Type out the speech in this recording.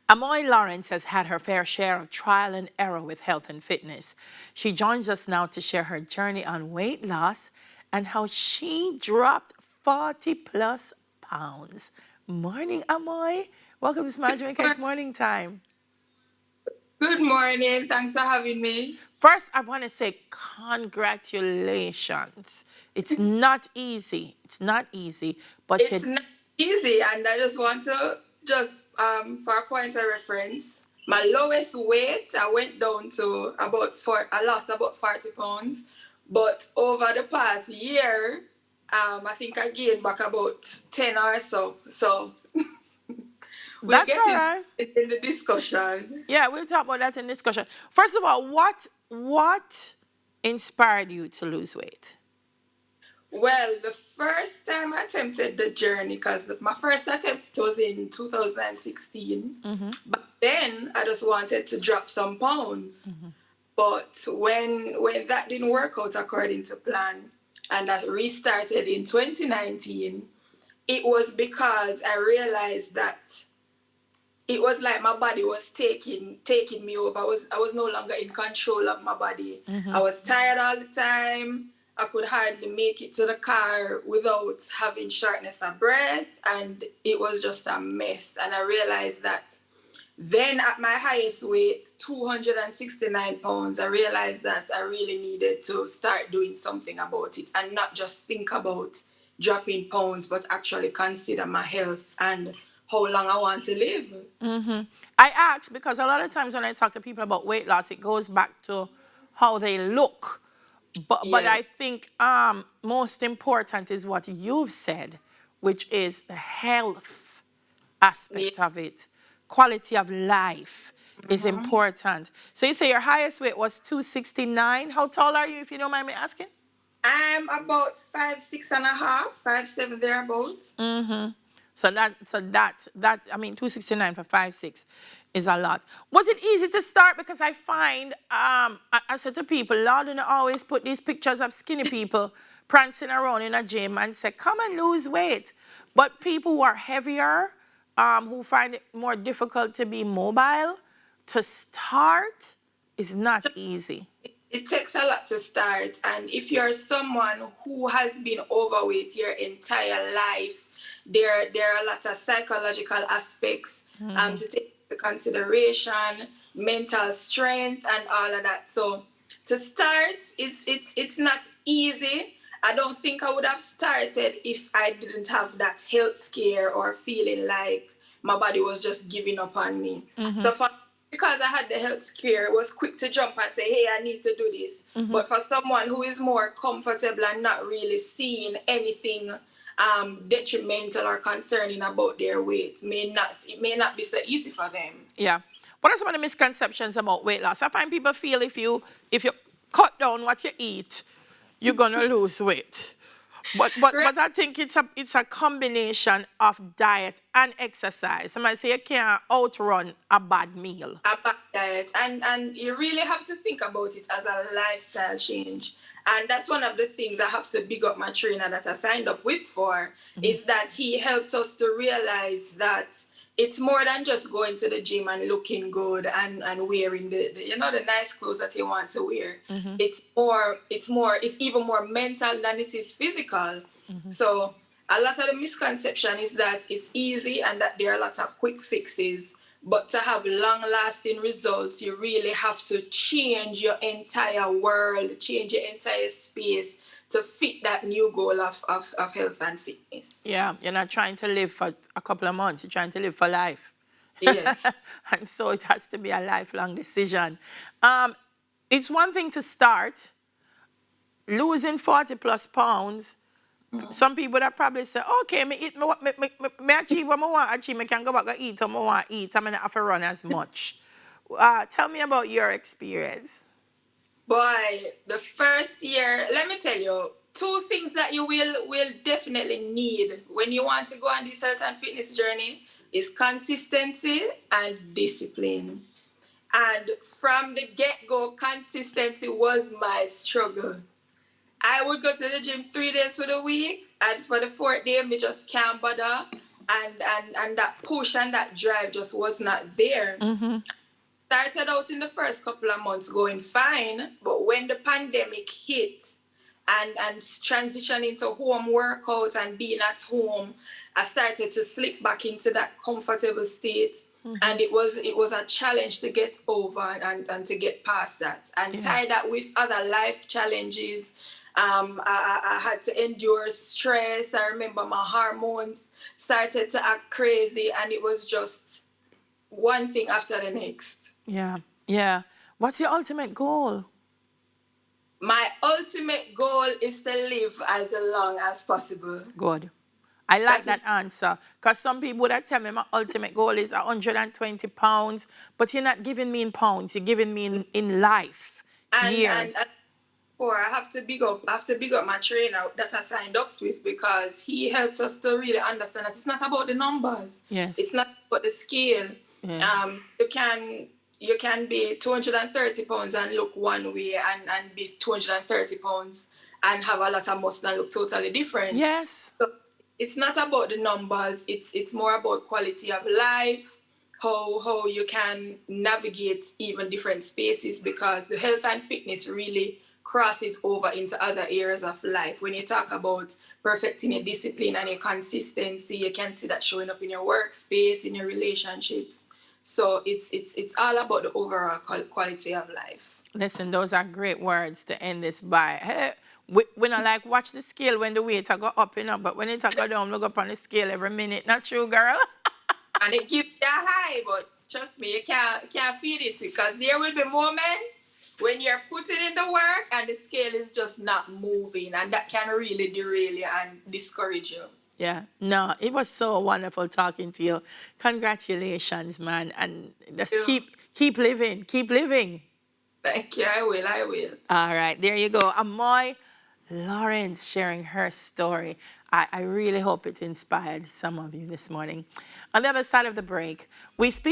Amoy Lawrence has had her fair share of trial and error with health and fitness. She joins us now to share her journey on weight loss and how she dropped 40 plus pounds. Morning, Amoy. Welcome to Smile Jamaica. It's morning time. Good morning. Thanks for having me. First, I want to say congratulations. It's not easy. It's not easy, but It's not easy, and I just want to for a point of reference, my lowest weight I went down to about four. I lost about 40 pounds, but over the past year, I think I gained back about 10 or so. So we'll that's get all right. in the discussion. Yeah, we'll talk about that in discussion. First of all, what inspired you to lose weight? Well, the first time I attempted the journey, because my first attempt was in 2016, Mm-hmm. but then I just wanted to drop some pounds. Mm-hmm. But when that didn't work out according to plan, and I restarted in 2019, it was because I realized that it was like my body was taking me over. I was no longer in control of my body. Mm-hmm. I was tired all the time. I could hardly make it to the car without having shortness of breath, and it was just a mess. And I realized that then at my highest weight, 269 pounds, I realized that I really needed to start doing something about it and not just think about dropping pounds, but actually consider my health and how long I want to live. Mm-hmm. I ask because a lot of times when I talk to people about weight loss, it goes back to how they look. But Yeah. I think most important is what you've said, which is the health Yeah. aspect of it. Quality of life is Mm-hmm. important. So you say your highest weight was 269. How tall are you, if you don't mind me asking? I'm about 5'6" and a half, 5'7" thereabouts. Mm-hmm. So that I mean 269 for 5'6" is a lot. Was it easy to start? Because I find I said to people, Lord, and always put these pictures of skinny people prancing around in a gym and say, come and lose weight. But people who are heavier, who find it more difficult to be mobile, to start is not easy. It takes a lot to start, and if you're someone who has been overweight your entire life, there are lots of psychological aspects Mm-hmm. to take into consideration, mental strength, and all of that. So to start, it's not easy. I don't think I would have started if I didn't have that health scare or feeling like my body was just giving up on me. Mm-hmm. So for because I had the health scare, it was quick to jump and say, hey, I need to do this. Mm-hmm. But for someone who is more comfortable and not really seeing anything detrimental or concerning about their weight, it may not be so easy for them. Yeah. What are some of the misconceptions about weight loss? I find people feel if you cut down what you eat, you're gonna lose weight. Right. But I think it's a combination of diet and exercise. Somebody say you can't outrun a bad meal. A bad diet, and you really have to think about it as a lifestyle change. And that's one of the things I have to big up my trainer that I signed up with for, Mm-hmm. is that he helped us to realize that it's more than just going to the gym and looking good and wearing the nice clothes that you want to wear. Mm-hmm. It's even more mental than it is physical. Mm-hmm. So a lot of the misconception is that it's easy and that there are lots of quick fixes. But to have long lasting results, you really have to change your entire world, change your entire space to fit that new goal of health and fitness. Yeah, you're not trying to live for a couple of months. You're trying to live for life. Yes. And so it has to be a lifelong decision. Um, it's one thing to start losing 40 plus pounds. Some people that probably say, okay, me eat, me achieve what I want to achieve. I can go back and eat what I want to eat. I'm not have to run as much. Tell me about your experience. Boy, the first year, let me tell you, two things that you will definitely need when you want to go on this health and fitness journey is consistency and discipline. And from the get-go, consistency was my struggle. I would go to the gym 3 days for the week, and for the fourth day, me just can't bother. and that push and that drive just was not there. Mm-hmm. Started out in the first couple of months going fine, but when the pandemic hit and transition into home workout and being at home, I started to slip back into that comfortable state. And it was a challenge to get over and to get past that. And tie that with other life challenges. I had to endure stress. I remember my hormones started to act crazy, and it was just one thing after the next. Yeah. Yeah. What's your ultimate goal? My ultimate goal is to live as long as possible. Good. I like That is, that answer. Because some people that tell me my ultimate goal is 120 pounds, but you're not giving me in pounds, you're giving me in life, years. and or I have to big up my trainer that I signed up with, because he helped us to really understand that it's not about the numbers. Yes. It's not about the scale. Yeah. You can be 230 pounds and look one way, and be 230 pounds and have a lot of muscle and look totally different. Yes. So it's not about the numbers. It's more about quality of life, how you can navigate even different spaces, because the health and fitness really crosses over into other areas of life. When you talk about perfecting your discipline and your consistency, you can see that showing up in your workspace, in your relationships. So it's all about the overall quality of life. Listen, those are great words to end this by. Hey, we not like watch the scale when the weight go up, but when it go down, look up on the scale every minute. Not true, girl? And it gives you a high, but trust me, you can't feed it, because there will be moments when you're putting in the work and the scale is just not moving, and that can really derail you and discourage you. Yeah, no, it was so wonderful talking to you. Congratulations, man. And just keep living. Keep living. Thank you. I will. All right, there you go. Amoy Lawrence sharing her story. I really hope it inspired some of you this morning. On the other side of the break, we speak